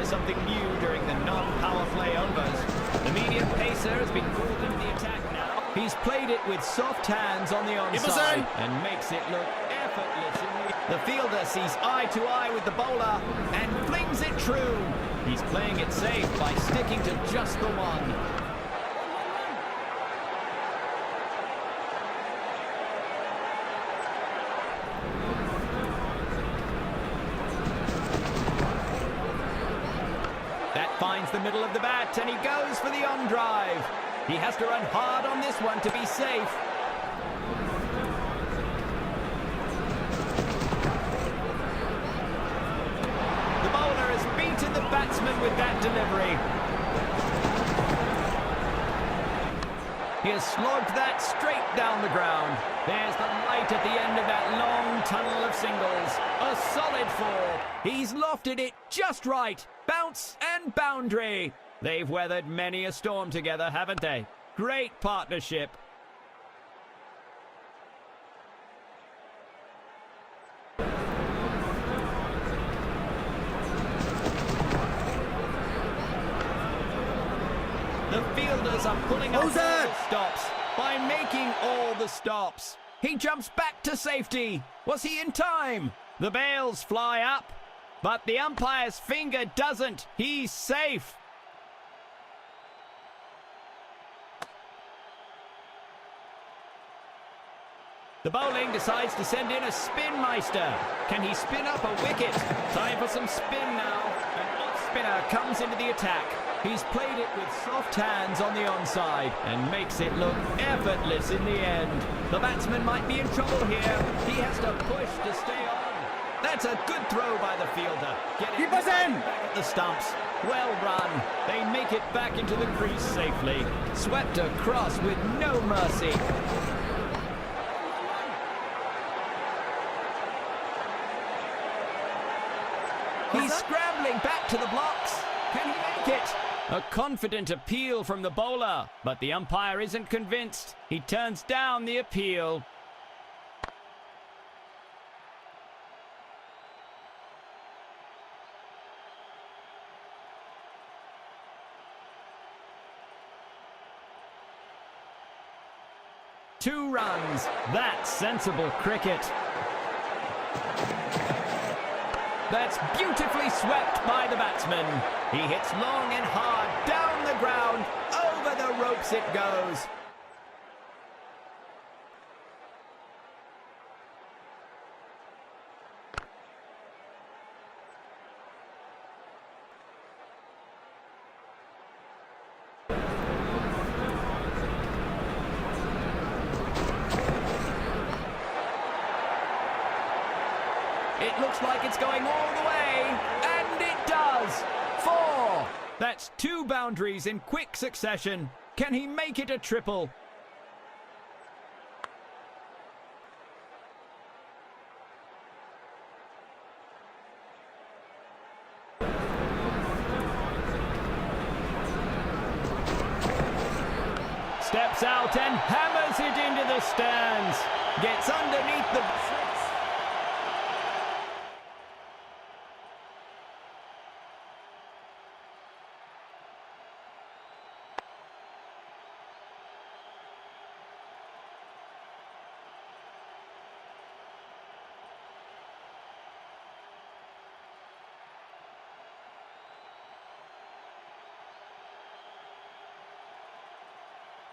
something new during the non-power play overs. The medium pacer has been called into the attack now. He's played it with soft hands on the onside and makes it look effortless. The fielder sees eye to eye with the bowler and flings it true. He's playing it safe by sticking to just the one. Finds the middle of the bat and he goes for the on drive. He has to run hard on this one to be safe. The bowler has beaten the batsman with that delivery. He has slogged that straight down the ground. There's the light at the end of that long tunnel of singles. A solid four. He's lofted it just right. Bounce and boundary. They've weathered many a storm together, haven't they? Great partnership. The fielders are pulling up all the stops by making all the stops. He jumps back to safety. Was he in time? The bails fly up, but the umpire's finger doesn't. He's safe. The bowling decides to send in a spin meister. Can he spin up a wicket? Time for some spin now. An off-spinner comes into the attack. He's played it with soft hands on the onside and makes it look effortless in the end. The batsman might be in trouble here. He has to push to stay on. That's a good throw by the fielder. Keep us in! Back at the stumps. Well run. They make it back into the crease safely. Swept across with no mercy. He's scrambling back to the blocks. Can he make it? A confident appeal from the bowler, but the umpire isn't convinced. He turns down the appeal. Two runs. That's sensible cricket. That's beautifully swept by the batsman. He hits long and hard down the ground. Over the ropes it goes. It looks like it's going all the way, and it does! 4! That's 2 boundaries in quick succession. Can he make it a triple? Steps out and hammers it into the stands. Gets underneath the...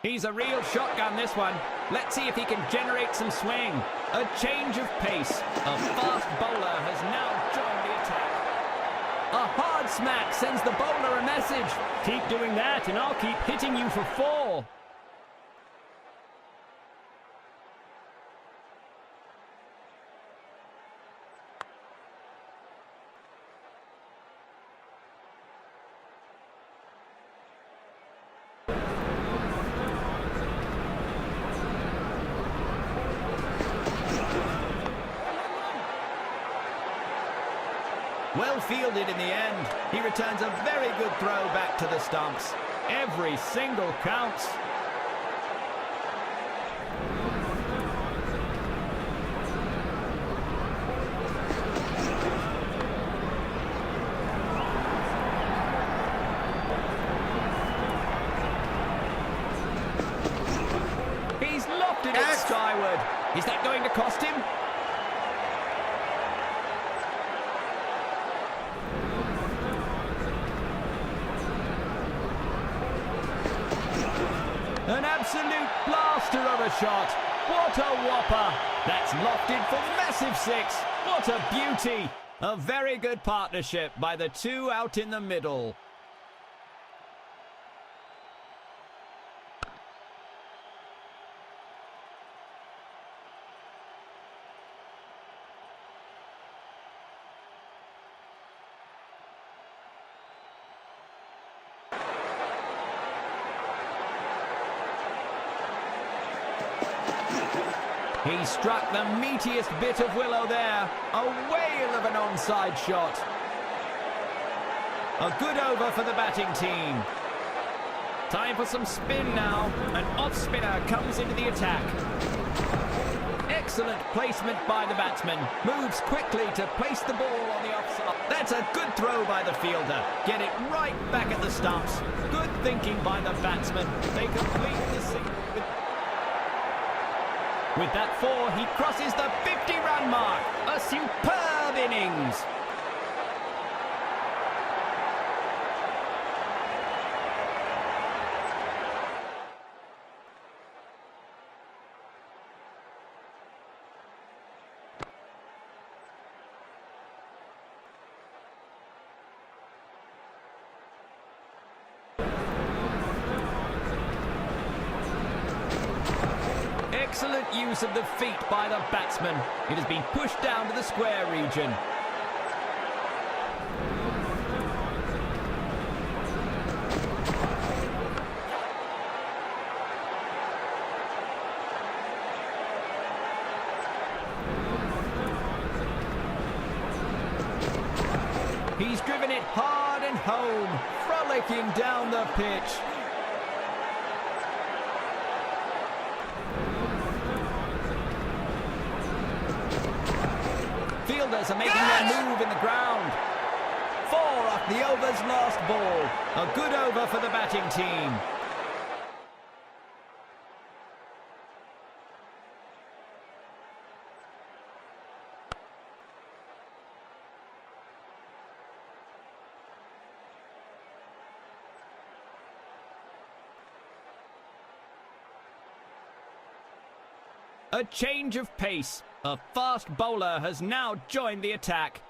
He's a real shotgun, this one. Let's see if he can generate some swing. A change of pace. A fast bowler has now joined the attack. A hard smack sends the bowler a message. Keep doing that and I'll keep hitting you for 4. Well fielded in the end. He returns a very good throw back to the stumps. Every single counts. Is that going to cost him? An absolute blaster of a shot. What a whopper. That's lofted for massive six. What a beauty. A very good partnership by the two out in the middle. He struck the meatiest bit of willow there. A whale of an onside shot. A good over for the batting team. Time for some spin now. An off-spinner comes into the attack. Excellent placement by the batsman. Moves quickly to place the ball on the offside. That's a good throw by the fielder. Get it right back at the stumps. Good thinking by the batsman. They complete the single with that four, he crosses the 50-run mark. A superb innings. Excellent use of the feet by the batsman. It has been pushed down to the square region. He's driven it hard and home, frolicking down the pitch. Fielders are making their move in the ground. 4 off the over's last ball. A good over for the batting team. A change of pace. A fast bowler has now joined the attack.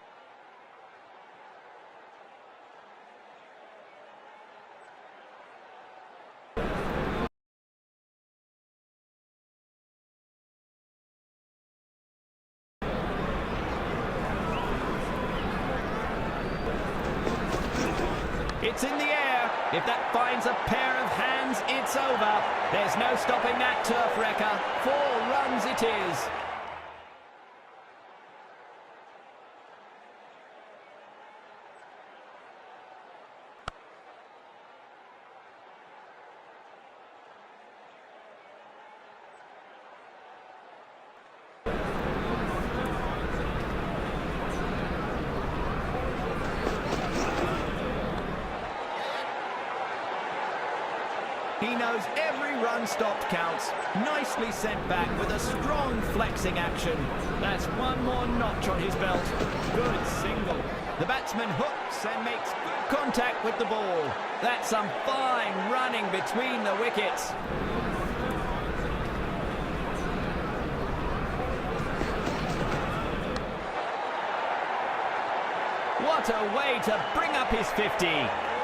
It's in the air. If that finds a pair of hands, it's over. There's no stopping that turf wrecker. 4 runs it is. He knows every run stopped counts. Nicely sent back with a strong flexing action. That's one more notch on his belt. Good single. The batsman hooks and makes good contact with the ball. That's some fine running between the wickets. What a way to bring up his 50.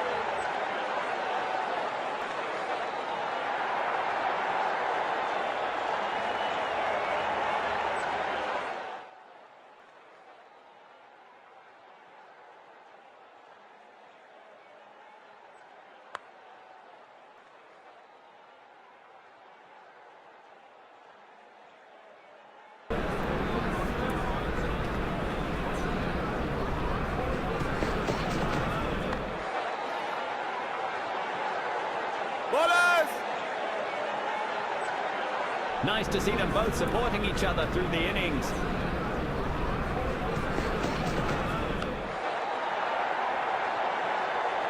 Nice to see them both supporting each other through the innings.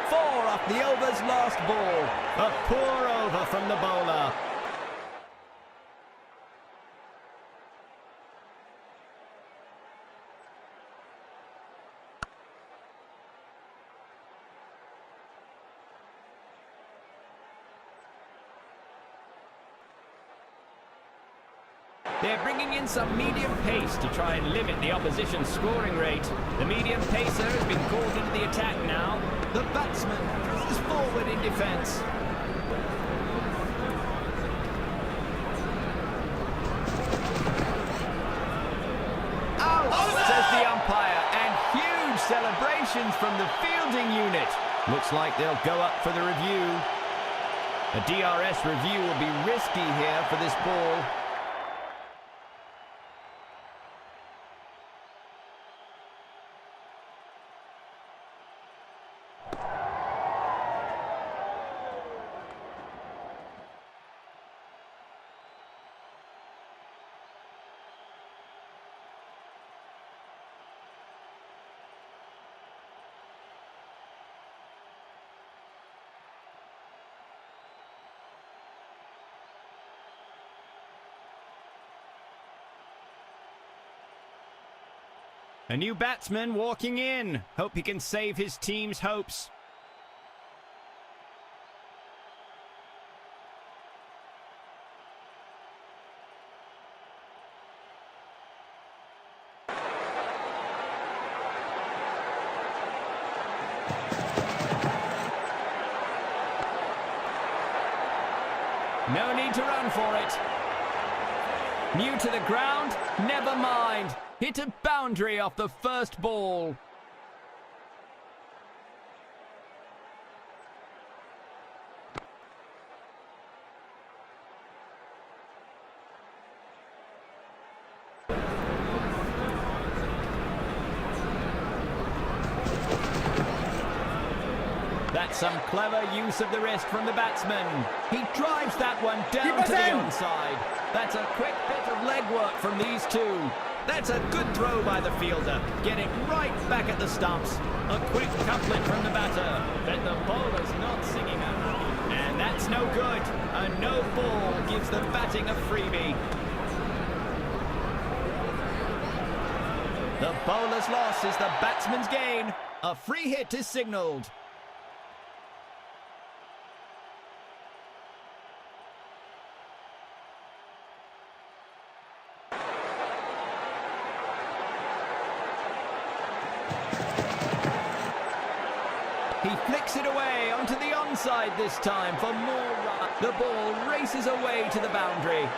Four off the over's last ball. A poor over from the bowler. They're bringing in some medium pace to try and limit the opposition's scoring rate. The medium pacer has been called into the attack now. The batsman is forward in defence. Out, says the umpire, and huge celebrations from the fielding unit. Looks like they'll go up for the review. A DRS review will be risky here for this ball. A new batsman walking in. Hope he can save his team's hopes. No need to run for it. New to the ground? Never mind. Hit a boundary off the first ball. That's some clever use of the wrist from the batsman. He drives that one down to the onside. That's a quick bit of legwork from these two. That's a good throw by the fielder. Get it right back at the stumps. A quick couplet from the batter. But the bowler's not singing out. And that's no good. A no ball gives the batting a freebie. The bowler's loss is the batsman's gain. A free hit is signalled. He flicks it away onto the onside this time for more run. The ball races away to the boundary.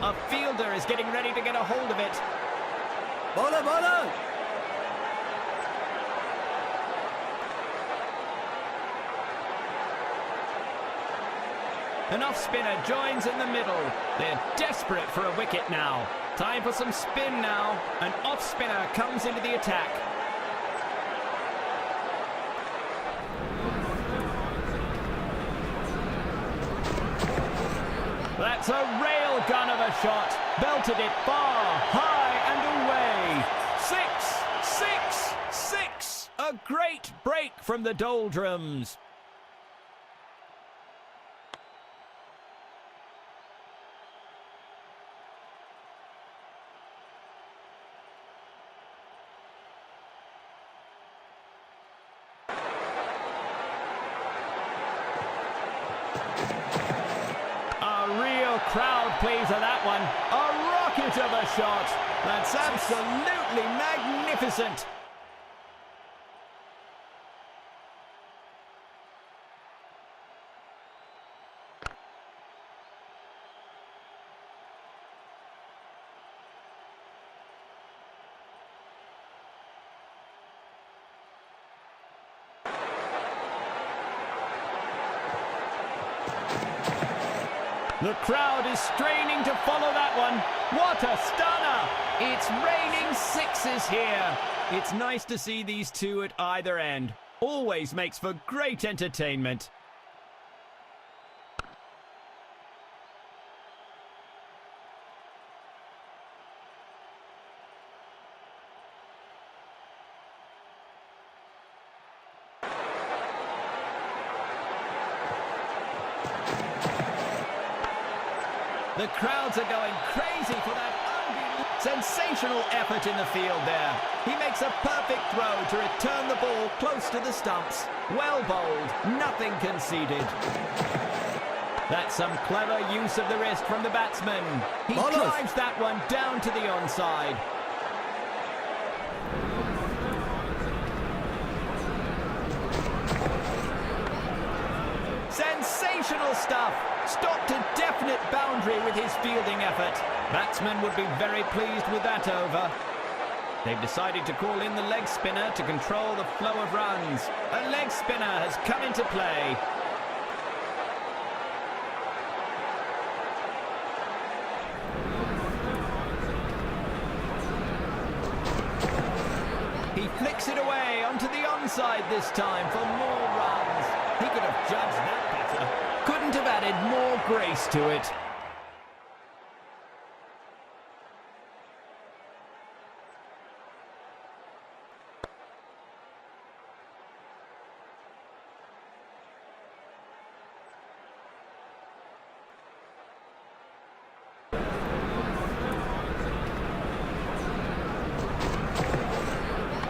A fielder is getting ready to get a hold of it. Bowler, bowler! An off-spinner joins in the middle. They're desperate for a wicket now. Time for some spin now. An off-spinner comes into the attack. That's a rail gun of a shot. Belted it far, high and away. 6, 6, 6. A great break from the doldrums. Crowd pleaser that one. A rocket of a shot. That's absolutely magnificent. The crowd is straining to follow that one. What a stunner! It's raining sixes here. It's nice to see these two at either end. Always makes for great entertainment. The crowds are going crazy for that sensational effort in the field there. He makes a perfect throw to return the ball close to the stumps. Well bowled, nothing conceded. That's some clever use of the wrist from the batsman. He drives that one down to the onside. Sensational stuff. Stopped a definite boundary with his fielding effort. Batsmen would be very pleased with that over. They've decided to call in the leg spinner to control the flow of runs. A leg spinner has come into play. He flicks it away onto the onside this time for more runs. He could have judged that better. Couldn't have added more grace to it.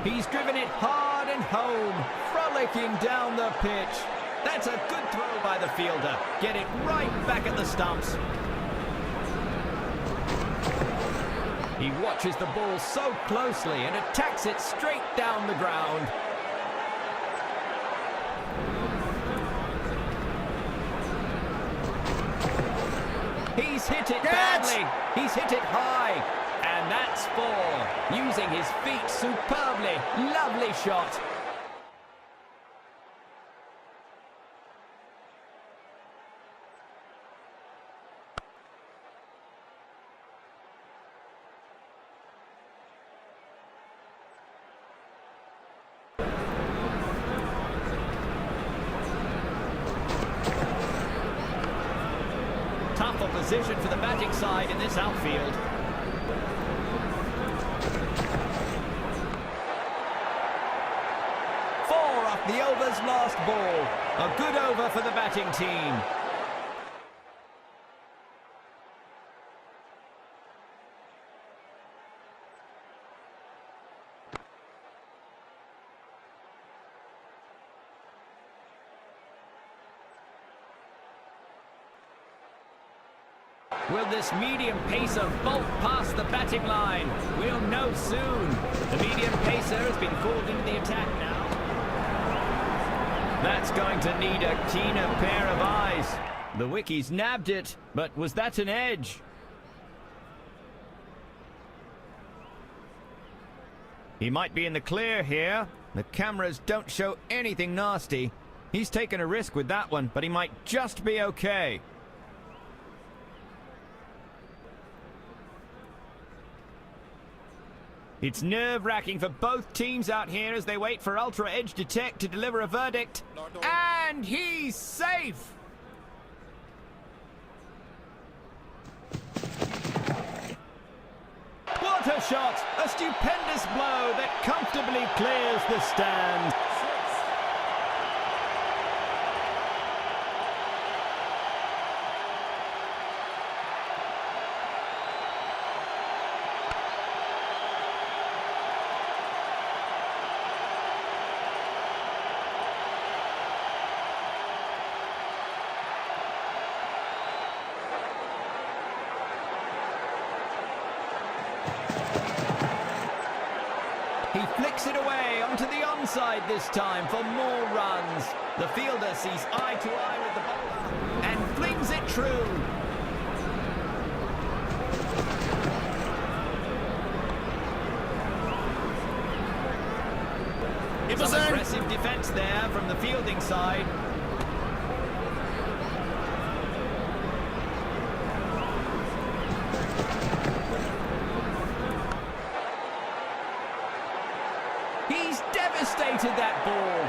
He's driven it hard and home, frolicking down the pitch. That's a good throw by the fielder. Get it right back at the stumps. He watches the ball so closely and attacks it straight down the ground. He's hit it badly. He's hit it high. And that's four. Using his feet superbly. Lovely shot. Tough opposition for the batting side in this outfield. The over's last ball. A good over for the batting team. Will this medium pacer bolt past the batting line? We'll know soon. The medium pacer has been called into the attack now. That's going to need a keener pair of eyes. The wickies nabbed it, but was that an edge? He might be in the clear here. The cameras don't show anything nasty. He's taken a risk with that one, but he might just be okay. It's nerve-wracking for both teams out here as they wait for Ultra Edge Detect to deliver a verdict. And he's safe! What a shot! A stupendous blow that comfortably clears the stand. He flicks it away onto the onside this time for more runs. The fielder sees eye to eye with the bowler and flings it true. Some aggressive defence there from the fielding side. He's devastated that ball.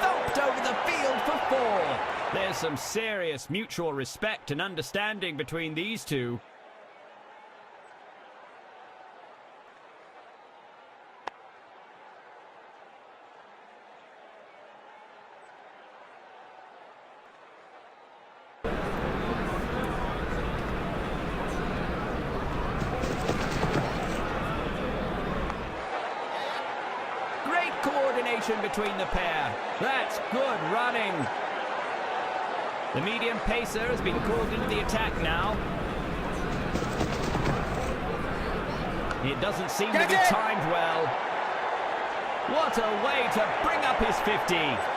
Thumped over the field for four. There's some serious mutual respect and understanding between these two. communication between the pair. That's good running. The medium pacer has been called into the attack now. It doesn't seem to be timed well. What a way to bring up his 50.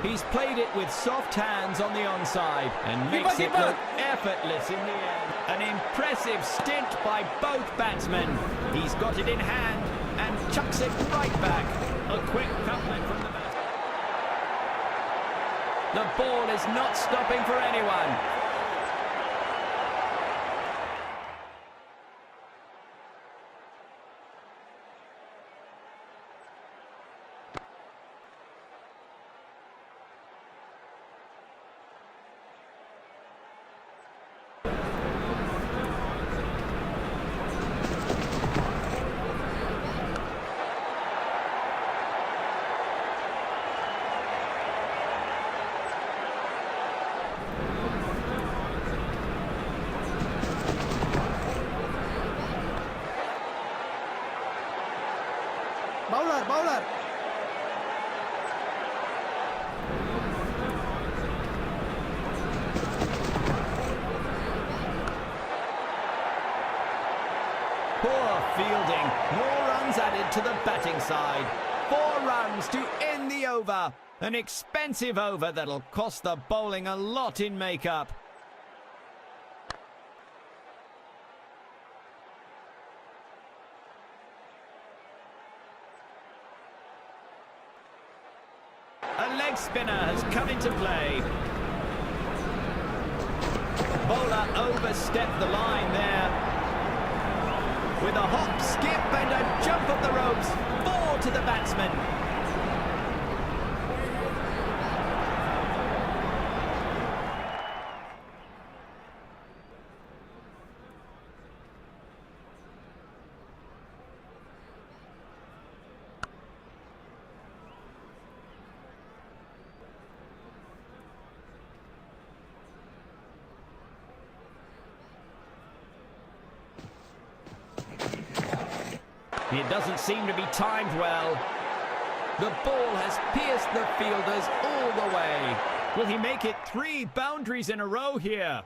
He's played it with soft hands on the onside and makes it look effortless in the end. An impressive stint by both batsmen. He's got it in hand and chucks it right back. A quick couplet from the bat. The ball is not stopping for anyone. Bowler. Poor fielding. More runs added to the batting side. 4 runs to end the over. An expensive over that'll cost the bowling a lot in makeup. A leg spinner has come into play. Bowler overstepped the line there. With a hop, skip and a jump of the ropes. 4 to the batsman. It doesn't seem to be timed well. The ball has pierced the fielders all the way. Will he make it 3 boundaries in a row here?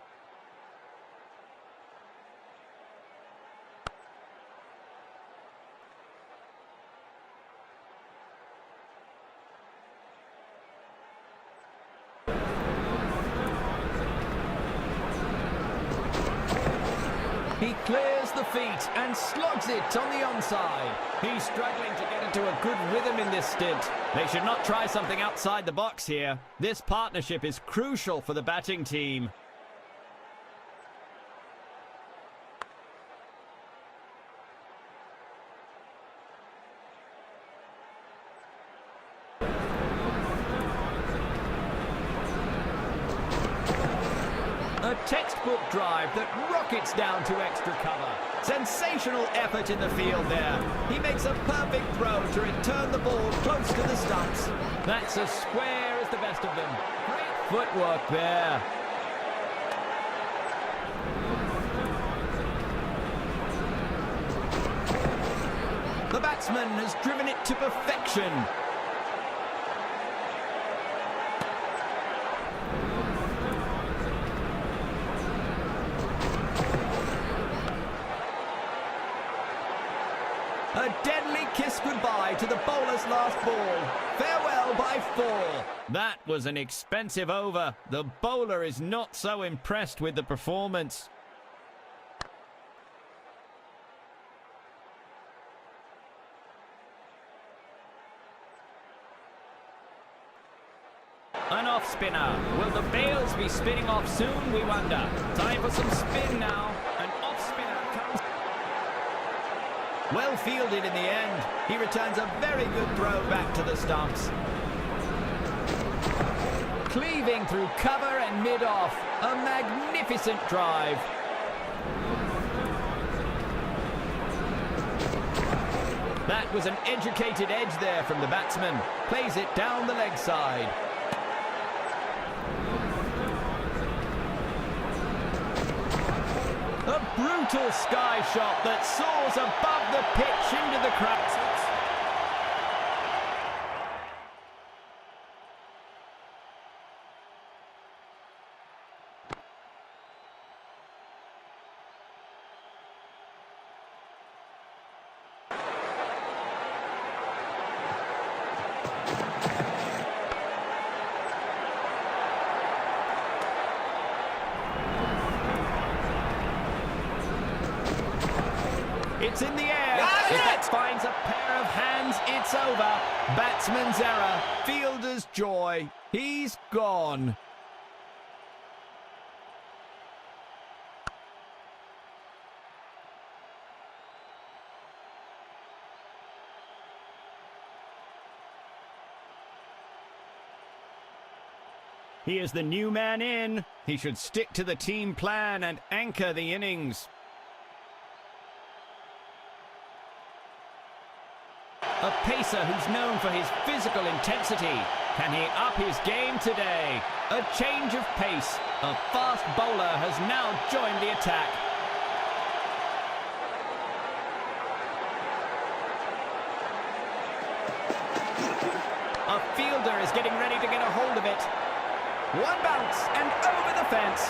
He clears the feet and slogs it on the onside. He's struggling to get into a good rhythm in this stint. They should not try something outside the box here. This partnership is crucial for the batting team. A textbook drive that rockets down to extra cover. Sensational effort in the field there. He makes a perfect throw to return the ball close to the stumps. That's as square as the best of them. Great footwork there. The batsman has driven it to perfection. A deadly kiss goodbye to the bowler's last ball. Farewell by 4. That was an expensive over. The bowler is not so impressed with the performance. An off spinner. Will the bails be spinning off soon, we wonder. Time for some spin now. An off spinner comes. Well fielded in the end. He returns a very good throw back to the stumps. Cleaving through cover and mid-off. A magnificent drive. That was an educated edge there from the batsman. Plays it down the leg side. A brutal sky shot that soars above the pitch into the crowd. It's in the air. If that finds a pair of hands, it's over. Batsman's error. Fielder's joy. He's gone. He is the new man in. He should stick to the team plan and anchor the innings. A pacer who's known for his physical intensity. Can he up his game today? A change of pace. A fast bowler has now joined the attack. A fielder is getting ready to get a hold of it. One bounce and over the fence.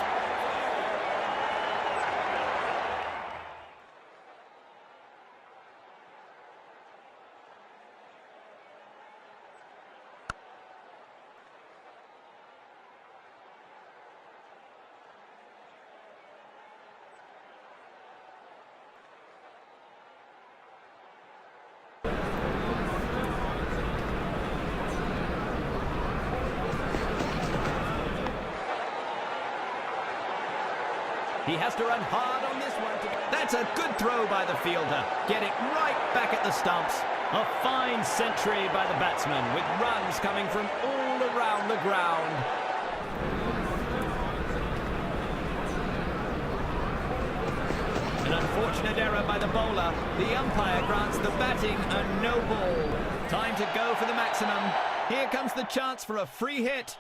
He has to run hard on this one. That's a good throw by the fielder. Get it right back at the stumps. A fine century by the batsman with runs coming from all around the ground. An unfortunate error by the bowler. The umpire grants the batting a no ball. Time to go for the maximum. Here comes the chance for a free hit.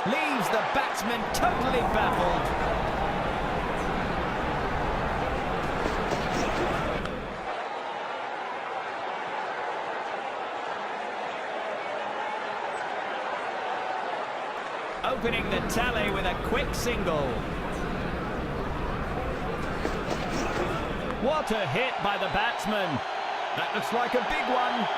Leaves the batsman totally baffled. Opening the tally with a quick single. What a hit by the batsman. That looks like a big one.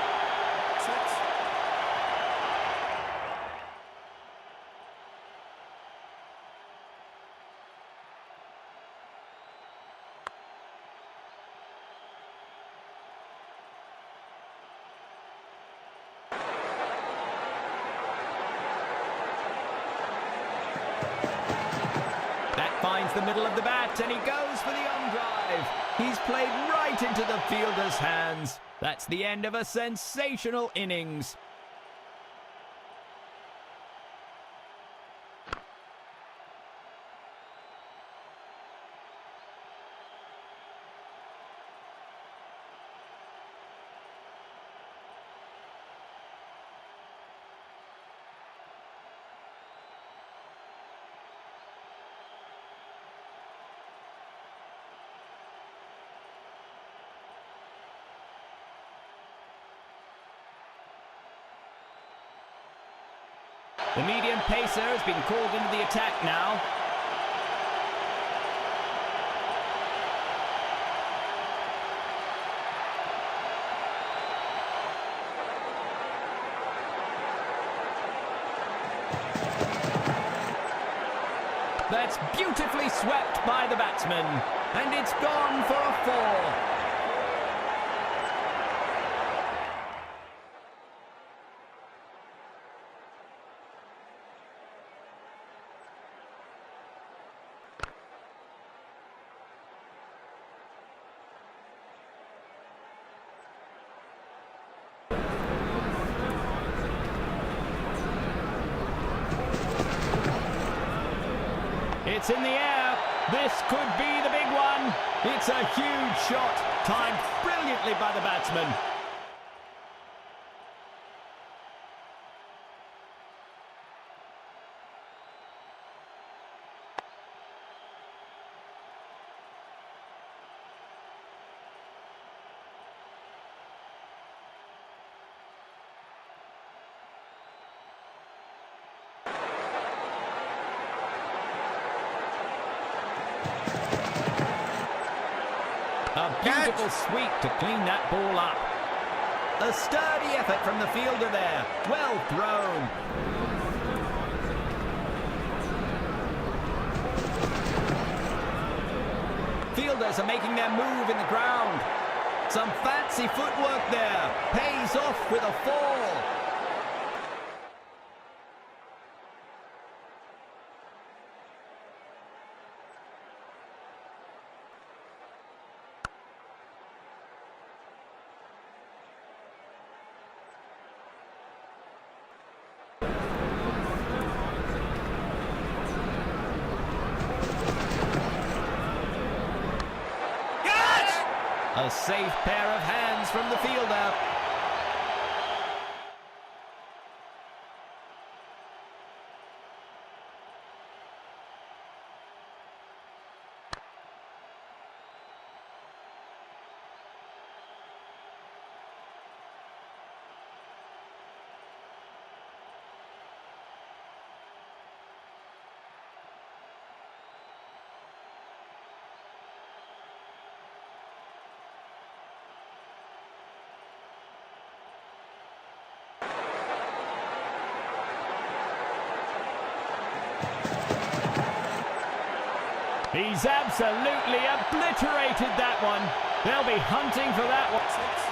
Finds the middle of the bat and he goes for the on drive. He's played right into the fielder's hands. That's the end of a sensational innings. The medium pacer has been called into the attack now. That's beautifully swept by the batsman. And it's gone for a 4. It's in the air. This could be the big one. It's a huge shot, timed brilliantly by the batsman. A beautiful sweep to clean that ball up. A sturdy effort from the fielder there. Well thrown. Fielders are making their move in the ground. Some fancy footwork there. Pays off with a fall. A safe pair of hands from the fielder. He's absolutely obliterated that one. They'll be hunting for that one.